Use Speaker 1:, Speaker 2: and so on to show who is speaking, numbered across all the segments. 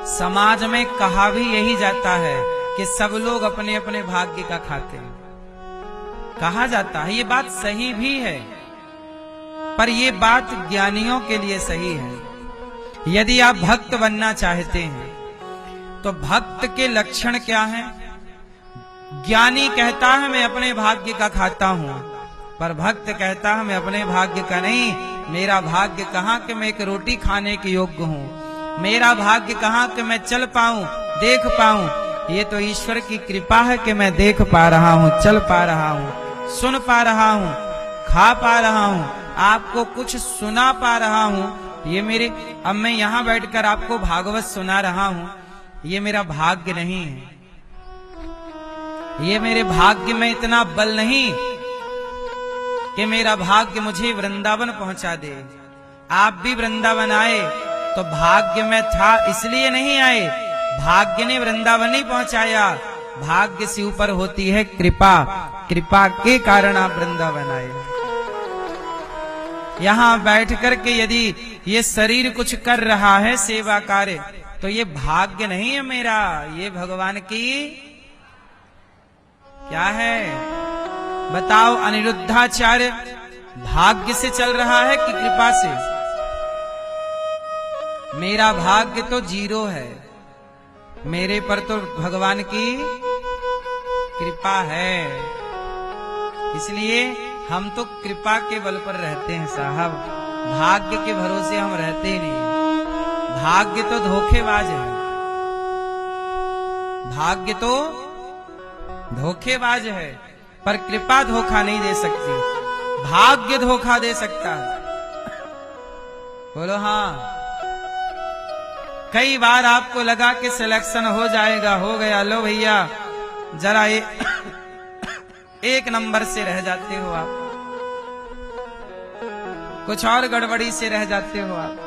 Speaker 1: समाज में कहा भी यही जाता है कि सब लोग अपने अपने भाग्य का खाते हैं, कहा जाता है। ये बात सही भी है, पर ये बात ज्ञानियों के लिए सही है। यदि आप भक्त बनना चाहते हैं तो भक्त के लक्षण क्या हैं? ज्ञानी कहता है मैं अपने भाग्य का खाता हूं, पर भक्त कहता है मैं अपने भाग्य का नहीं। मेरा भाग्य कहां कि मैं एक रोटी खाने के योग्य हूं, मेरा भाग्य कहां कि मैं चल पाऊं, देख पाऊं। ये तो ईश्वर की कृपा है कि मैं देख पा रहा हूं, चल पा रहा हूं, सुन पा रहा हूं, खा पा रहा हूं, आपको कुछ सुना पा रहा हूं। ये मेरे, अब मैं यहां बैठकर आपको भागवत सुना रहा हूं, ये मेरा भाग्य नहीं है। ये मेरे भाग्य में इतना बल नहीं कि मेरा भाग्य मुझे वृंदावन पहुंचा दे। आप भी वृंदावन आए तो भाग्य में था इसलिए नहीं आए, भाग्य ने वृंदावन नहीं पहुंचाया। भाग्य से ऊपर होती है कृपा, कृपा के कारण आप वृंदावन आए। यहां बैठ करके यदि ये शरीर कुछ कर रहा है सेवा कार्य, तो ये भाग्य नहीं है मेरा, ये भगवान की क्या है? बताओ, अनिरुद्धाचार्य भाग्य से चल रहा है कि कृपा से? मेरा भाग्य तो जीरो है, मेरे पर तो भगवान की कृपा है। इसलिए हम तो कृपा के बल पर रहते हैं साहब, भाग्य के भरोसे हम रहते ही नहीं। भाग्य तो धोखेबाज है, भाग्य तो धोखेबाज है, पर कृपा धोखा नहीं दे सकती, भाग्य धोखा दे सकता है। बोलो हाँ। कई बार आपको लगा कि सिलेक्शन हो जाएगा, हो गया, लो भैया जरा एक नंबर से रह जाते हो आप, कुछ और गड़बड़ी से रह जाते हो आप,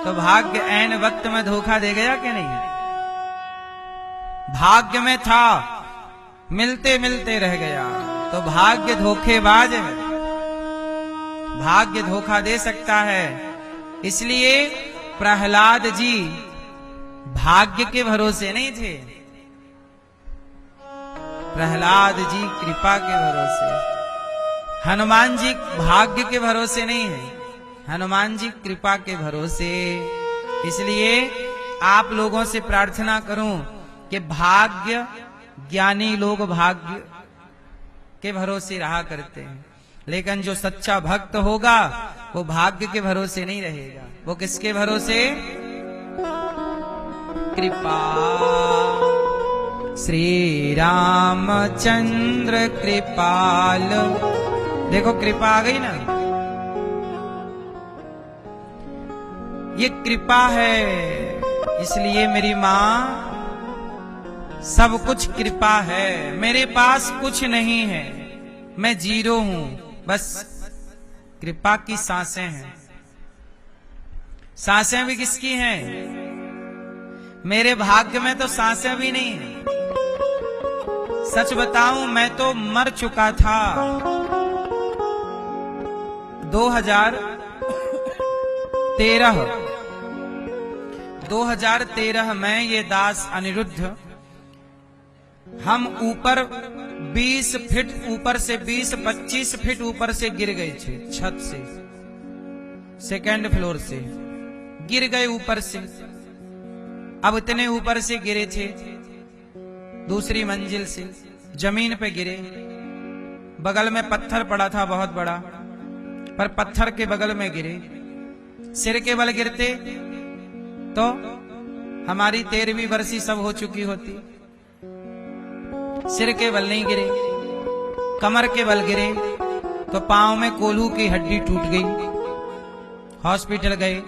Speaker 1: तो भाग्य ऐन वक्त में धोखा दे गया कि नहीं? भाग्य में था, मिलते मिलते रह गया, तो भाग्य धोखेबाज है, भाग्य धोखा दे सकता है। इसलिए प्रहलाद जी भाग्य के भरोसे नहीं थे, प्रहलाद जी कृपा के भरोसे। हनुमान जी भाग्य के भरोसे नहीं है, हनुमान जी कृपा के भरोसे। इसलिए आप लोगों से प्रार्थना करूं कि भाग्य, ज्ञानी लोग भाग्य के भरोसे रहा करते हैं, लेकिन जो सच्चा भक्त होगा वो भाग्य के भरोसे नहीं रहेगा। वो किसके भरोसे? कृपा। श्री रामचंद्र कृपाल। देखो कृपा आ गई ना, ये कृपा है। इसलिए मेरी मां, सब कुछ कृपा है, मेरे पास कुछ नहीं है, मैं जीरो हूं, बस कृपा की सांसें हैं। सांसें भी किसकी हैं? मेरे भाग्य में तो सांसें भी नहीं है। सच बताऊं, मैं तो मर चुका था 2013 में। ये दास अनिरुद्ध, हम ऊपर 20 फीट ऊपर से 20-25 फीट ऊपर से गिर गए थे, छत से, सेकेंड फ्लोर से गिर गए ऊपर से। अब इतने ऊपर से गिरे थे, दूसरी मंजिल से जमीन पे गिरे, बगल में पत्थर पड़ा था बहुत बड़ा, पर पत्थर के बगल में गिरे। सिर के बल गिरते तो हमारी 13वीं वर्षी सब हो चुकी होती। सिर के बल नहीं गिरे, कमर के बल गिरे तो पांव में कोल्हू की हड्डी टूट गई। हॉस्पिटल गए,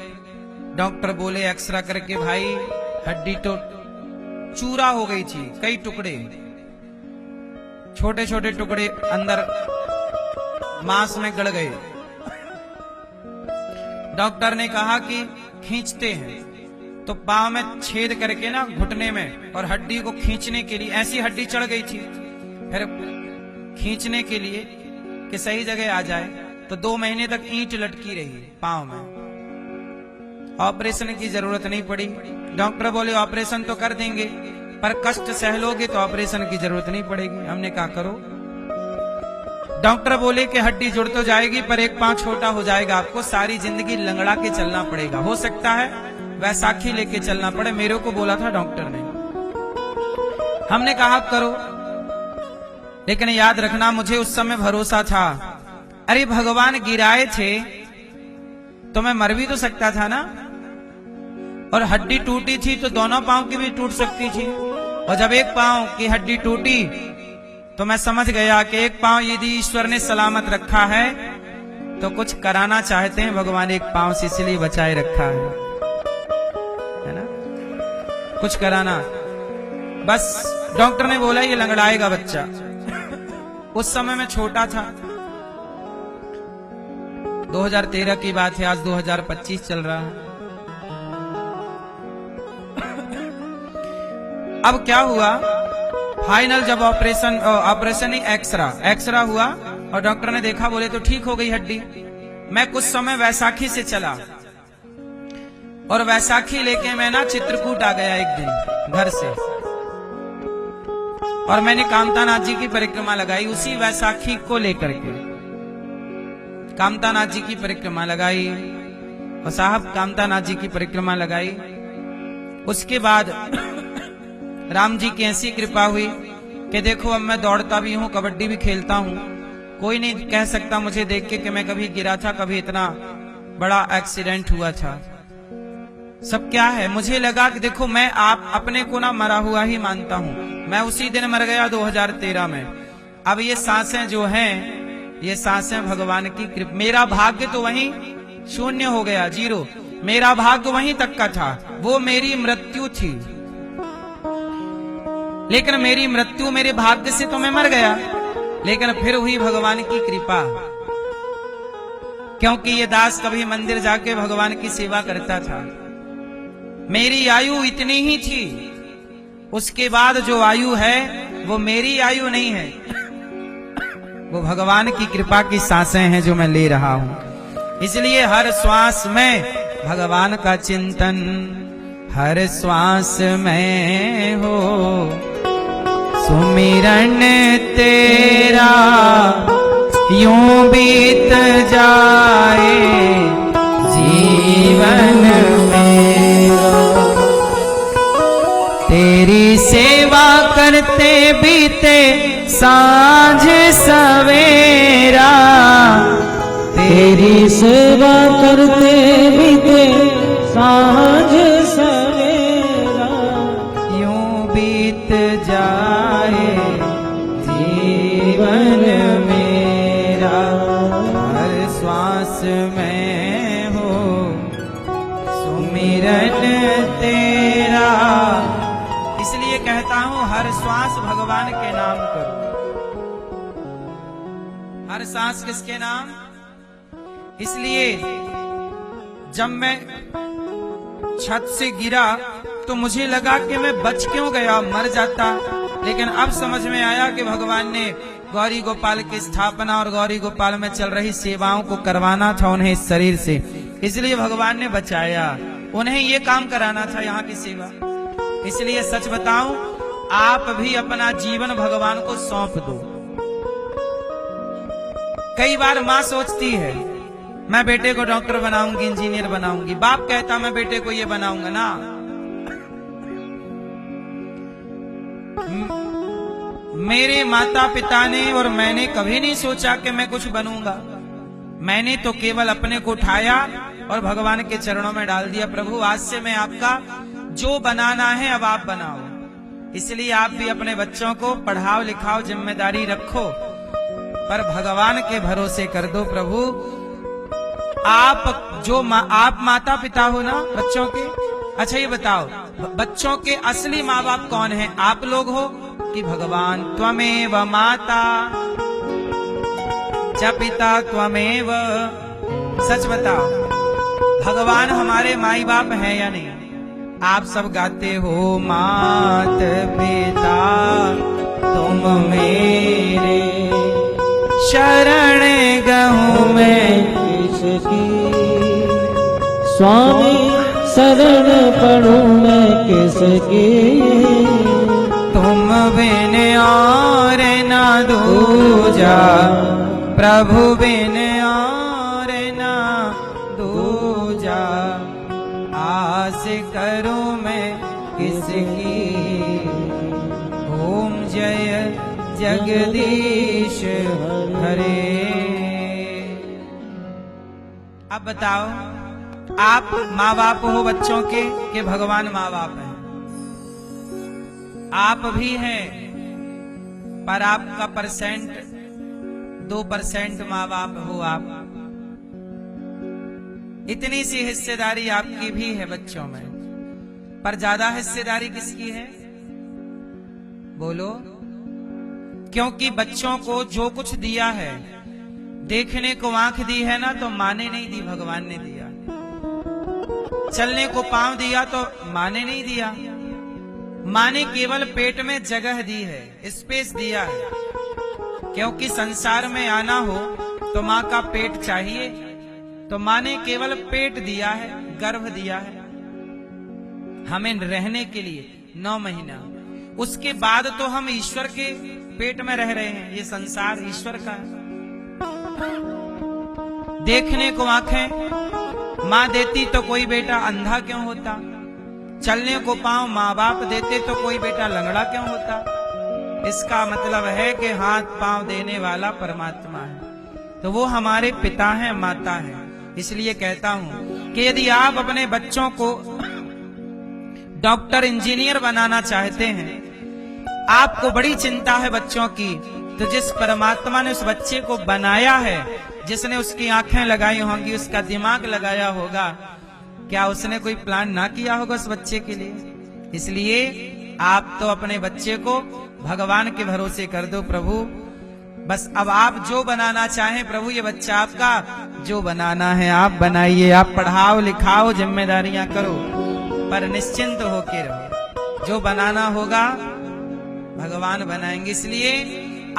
Speaker 1: डॉक्टर बोले एक्सरा करके भाई हड्डी तो चूरा हो गई थी, कई टुकड़े, छोटे छोटे टुकड़े अंदर मांस में गड़ गए। डॉक्टर ने कहा कि खींचते हैं, तो पांव में छेद करके ना घुटने में, और हड्डी को खींचने के लिए, ऐसी हड्डी चढ़ गई थी, फिर खींचने के लिए कि सही जगह आ जाए, तो 2 महीने तक ईंट लटकी रही पांव में। ऑपरेशन की जरूरत नहीं पड़ी। डॉक्टर बोले ऑपरेशन तो कर देंगे, पर कष्ट सह लोगे तो ऑपरेशन की जरूरत नहीं पड़ेगी। हमने कहा करो। डॉक्टर बोले कि हड्डी जुड़ तो जाएगी, पर एक पांव छोटा हो जाएगा, आपको सारी जिंदगी लंगड़ा के चलना पड़ेगा, हो सकता है वैसाखी लेके चलना पड़े। मेरे को बोला था डॉक्टर ने। हमने कहा आप करो, लेकिन याद रखना मुझे उस समय भरोसा था, अरे भगवान गिराए थे तो मैं मर भी तो सकता था ना, और हड्डी टूटी थी तो दोनों पांव की भी टूट सकती थी। और जब एक पांव की हड्डी टूटी तो मैं समझ गया कि एक पांव यदि ईश्वर ने सलामत रखा है तो कुछ कराना चाहते हैं भगवान एक पांव से, इसलिए बचाए रखा है ना, कुछ कराना। बस डॉक्टर ने बोला ये लंगड़ाएगा बच्चा। उस समय मैं छोटा था, 2013 की बात है, आज 2025 चल रहा है। अब क्या हुआ, फाइनल जब ऑपरेशन ही एक्सरा हुआ और डॉक्टर ने देखा, बोले तो ठीक हो गई हड्डी। मैं कुछ समय वैसाखी से चला और वैसाखी लेके मैं ना चित्रकूट आ गया एक दिन घर से, और मैंने कामतानाथ जी की परिक्रमा लगाई उसी वैसाखी को लेकर के। कामतानाथ जी की परिक्रमा लगाई और साहब कामतानाथ जी की परिक्रमा लगाई। उसके बाद राम जी की ऐसी कृपा हुई कि देखो अब मैं दौड़ता भी हूँ, कबड्डी भी खेलता हूँ, कोई नहीं कह सकता मुझे देख के कि मैं कभी गिरा था, कभी इतना बड़ा एक्सीडेंट हुआ था। सब क्या है, मुझे लगा कि देखो मैं आप अपने को ना मरा हुआ ही मानता हूँ। मैं उसी दिन मर गया 2013 में। अब ये सांसें जो हैं, ये सांसें भगवान की कृपा। मेरा भाग्य तो वहीं शून्य हो गया, 0। मेरा भाग्य वहीं तक का था, वो मेरी मृत्यु थी। लेकिन मेरी मृत्यु मेरे भाग्य से तो मैं मर गया, लेकिन फिर हुई भगवान की कृपा, क्योंकि ये दास कभी मंदिर जाके भगवान की सेवा करता था। मेरी आयु इतनी ही थी, उसके बाद जो आयु है वो मेरी आयु नहीं है, वो भगवान की कृपा की सांसें हैं जो मैं ले रहा हूं। इसलिए हर श्वास में भगवान का चिंतन, हर श्वास में हो सुमिरन तेरा, यूं बीत जाए जीवन मेरा। तेरी सेवा करते बीते सांझ सवेरा, तेरी सेवा करते बीते सांझ सवेरा, यूं बीत जाए जीवन मेरा। हर श्वास में हो सुमिरन तेरा। इसलिए कहता हूं हर श्वास भगवान के नाम करो। हर सांस किसके नाम? इसलिए जब मैं छत से गिरा तो मुझे लगा कि मैं बच क्यों गया, मर जाता। लेकिन अब समझ में आया कि भगवान ने गौरी गोपाल की स्थापना और गौरी गोपाल में चल रही सेवाओं को करवाना था उन्हें इस शरीर से, इसलिए भगवान ने बचाया। उन्हें ये काम कराना था, यहाँ की सेवा। इसलिए सच बताऊं, आप भी अपना जीवन भगवान को सौंप दो। कई बार माँ सोचती है मैं बेटे को डॉक्टर बनाऊंगी, इंजीनियर बनाऊंगी। बाप कहता मैं बेटे को ये बनाऊंगा ना। मेरे माता पिता ने और मैंने कभी नहीं सोचा कि मैं कुछ बनूंगा। मैंने तो केवल अपने को उठाया और भगवान के चरणों में डाल दिया। प्रभु आज से मैं आपका जो बनाना है अब आप बनाओ। इसलिए आप भी अपने बच्चों को पढ़ाओ लिखाओ, जिम्मेदारी रखो, पर भगवान के भरोसे कर दो। प्रभु आप जो आप माता पिता हो ना बच्चों के, अच्छा ये बताओ बच्चों के असली माँ बाप कौन है? आप लोग हो कि भगवान? त्वमेव माता च पिता त्वमेव। सच बताओ भगवान हमारे माई बाप हैं या नहीं? आप सब गाते हो मात पिता तुम मेरे, शरण गहूं मैं किसकी, स्वामी
Speaker 2: शरण पड़ूं मैं किसकी,
Speaker 1: तुम बिन और ना दूजा, प्रभु बिन और ना दूजा, आस करूं मैं किसकी। ओम जय जगदीश हरे। अब बताओ, आप माँ बाप हो बच्चों के भगवान माँ बाप हैं? आप भी हैं, पर आपका परसेंट 2% माँ बाप हो आप। इतनी सी हिस्सेदारी आपकी भी है बच्चों में, पर ज्यादा हिस्सेदारी किसकी है? बोलो। क्योंकि बच्चों को जो कुछ दिया है, देखने को आंख दी है ना, तो माँ ने नहीं दी, भगवान ने दिया। चलने को पांव दिया तो माँ ने नहीं दिया, माँ ने केवल पेट में जगह दी है, स्पेस दिया है। क्योंकि संसार में आना हो तो माँ का पेट चाहिए, तो माँ ने केवल पेट दिया है, गर्भ दिया है हमें रहने के लिए 9 महीना। उसके बाद तो हम ईश्वर के पेट में रह रहे हैं। ये संसार ईश्वर का है। देखने को आंखें माँ देती तो कोई बेटा अंधा क्यों होता? चलने को पांव माँ बाप देते तो कोई बेटा लंगड़ा क्यों होता? इसका मतलब है कि हाथ पांव देने वाला परमात्मा है, तो वो हमारे पिता हैं, माता हैं। इसलिए कहता हूं कि यदि आप अपने बच्चों को डॉक्टर इंजीनियर बनाना चाहते हैं, आपको बड़ी चिंता है बच्चों की, तो जिस परमात्मा ने उस बच्चे को बनाया है, जिसने उसकी आंखें लगाई होंगी, उसका दिमाग लगाया होगा, क्या उसने कोई प्लान ना किया होगा उस बच्चे के लिए? इसलिए आप तो अपने बच्चे को भगवान के भरोसे कर दो। प्रभु बस अब आप जो बनाना चाहें, प्रभु ये बच्चा आपका, जो बनाना है आप बनाइए। आप पढ़ाओ लिखाओ, जिम्मेदारियां करो, पर निश्चिंत होके रहो। जो बनाना होगा भगवान बनाएंगे। इसलिए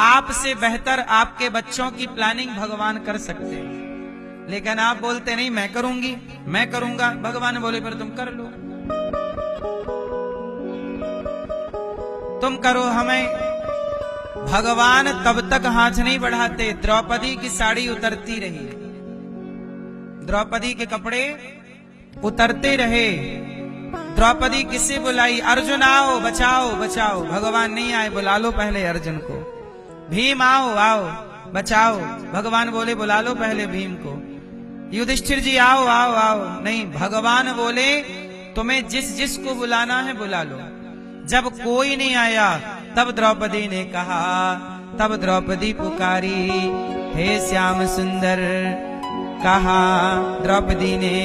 Speaker 1: आपसे बेहतर आपके बच्चों की प्लानिंग भगवान कर सकते हैं। लेकिन आप बोलते नहीं, मैं करूंगी, मैं करूंगा। भगवान बोले पर तुम कर लो, तुम करो। हमें भगवान तब तक हाथ नहीं बढ़ाते। द्रौपदी की साड़ी उतरती रही, द्रौपदी के कपड़े उतरते रहे। द्रौपदी किसे बुलाई? अर्जुन आओ, बचाओ बचाओ। भगवान नहीं आए, बुला लो पहले अर्जुन को। भीम आओ आओ बचाओ। भगवान बोले बुला लो पहले भीम को। युधिष्ठिर जी आओ आओ आओ। नहीं, भगवान बोले तुम्हें जिस जिस को बुलाना है बुला लो। जब कोई नहीं आया तब द्रौपदी ने कहा, तब द्रौपदी पुकारी, हे श्याम सुंदर। कहा द्रौपदी ने,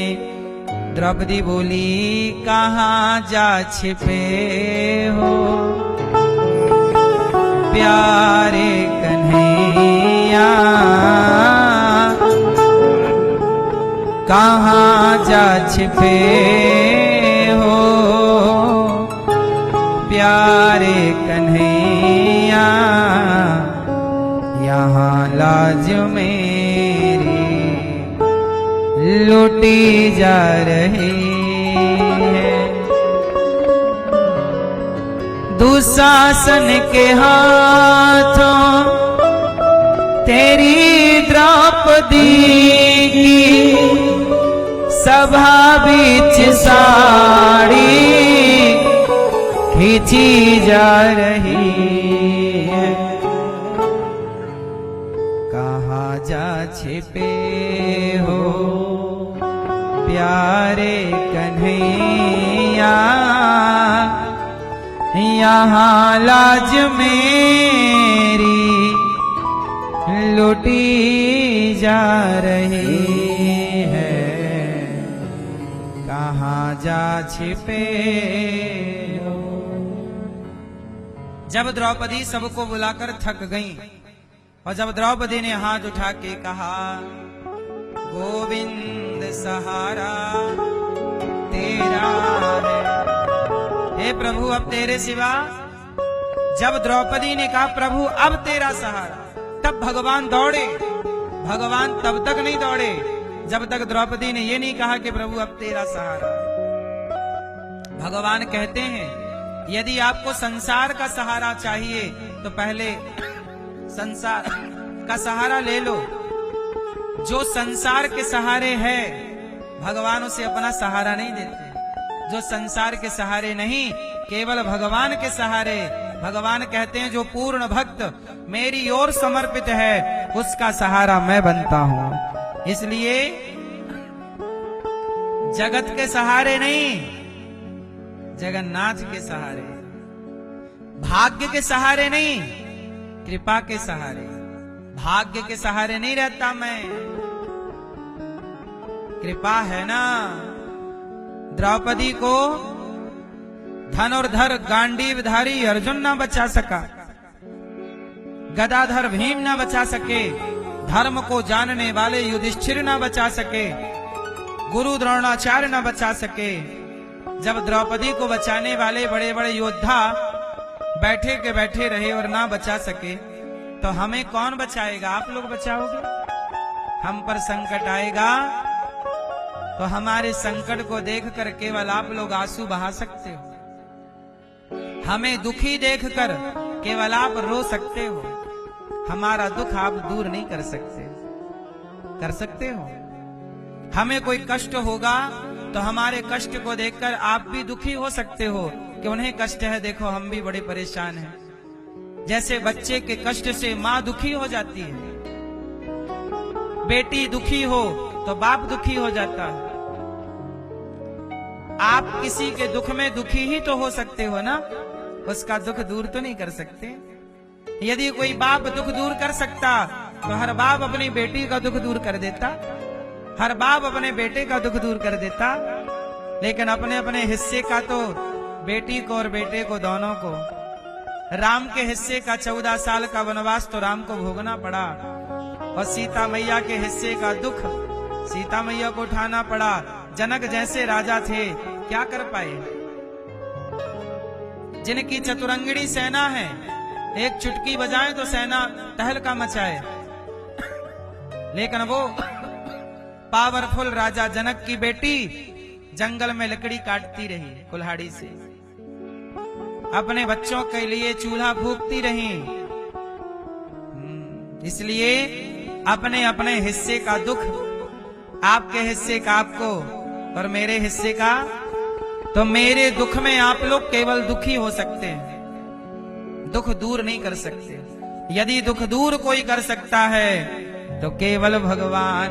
Speaker 1: द्रौपदी बोली, कहाँ जा छिपे हो प्यारे कन्हैया, कहाँ जा छिपे हो प्यारे कन्हैया, यहाँ लाज मेरी लूटी जा रही है। दुशासन के हाथों तेरी द्रौपदी की सभा बीच साड़ी खींची जा रही है। कहाँ जा छिपे हो प्यारे कन्हैया, यहाँ लाज मेरी लुटी जा रही है। कहाँ जा छिपे हो। जब द्रौपदी सबको बुलाकर थक गईं, और जब द्रौपदी ने हाथ उठा के कहा, गोविंद सहारा तेरा है, हे प्रभु अब तेरे सिवा। जब द्रौपदी ने कहा प्रभु अब तेरा सहारा, तब भगवान दौड़े। भगवान तब तक नहीं दौड़े जब तक द्रौपदी ने ये नहीं कहा कि प्रभु अब तेरा सहारा। भगवान कहते हैं यदि आपको संसार का सहारा चाहिए तो पहले संसार का सहारा ले लो। जो संसार के सहारे है भगवान उसे अपना सहारा नहीं देते। जो संसार के सहारे नहीं, केवल भगवान के सहारे, भगवान कहते हैं जो पूर्ण भक्त मेरी ओर समर्पित है उसका सहारा मैं बनता हूं। इसलिए जगत के सहारे नहीं, जगन्नाथ के सहारे, भाग्य के सहारे नहीं, कृपा के सहारे। भाग्य के सहारे नहीं रहता मैं, कृपा है ना। द्रौपदी को धनुर्धर गांडीवधारी अर्जुन ना बचा सका, गदाधर भीम ना बचा सके, धर्म को जानने वाले युधिष्ठिर ना बचा सके, गुरु द्रोणाचार्य ना बचा सके। जब द्रौपदी को बचाने वाले बड़े बड़े योद्धा बैठे के बैठे रहे और ना बचा सके तो हमें कौन बचाएगा? आप लोग बचाओगे? हम पर संकट आएगा तो हमारे संकट को देखकर केवल आप लोग आंसू बहा सकते हो। हमें दुखी देखकर केवल आप रो सकते हो। हमारा दुख आप दूर नहीं कर सकते। कर सकते हो? हमें कोई कष्ट होगा तो हमारे कष्ट को देखकर आप भी दुखी हो सकते हो कि उन्हें कष्ट है, देखो हम भी बड़े परेशान हैं। जैसे बच्चे के कष्ट से माँ दुखी हो जाती है, बेटी दुखी हो तो बाप दुखी हो जाता है। आप किसी के दुख में दुखी ही तो हो सकते हो ना, उसका दुख दूर तो नहीं कर सकते। यदि कोई बाप दुख दूर कर सकता तो हर बाप अपनी बेटी का दुख दूर कर देता, हर बाप अपने बेटे का दुख दूर कर देता। लेकिन अपने अपने हिस्से का तो बेटी को और बेटे को दोनों को, राम के हिस्से का 14 साल का वनवास तो राम को भोगना पड़ा और सीता मैया के हिस्से का दुख सीता मैया को उठाना पड़ा। जनक जैसे राजा थे क्या कर पाए? जिनकी चतुरंगिणी सेना है, एक चुटकी बजाए तो सेना तहलका मचाए, लेकिन वो पावरफुल राजा जनक की बेटी जंगल में लकड़ी काटती रही कुल्हाड़ी से, अपने बच्चों के लिए चूल्हा फूंकती रही। इसलिए अपने अपने हिस्से का दुख, आपके हिस्से का आपको और मेरे हिस्से का, तो मेरे दुख में आप लोग केवल दुखी हो सकते हैं, दुख दूर नहीं कर सकते। यदि दुख दूर कोई कर सकता है तो केवल भगवान।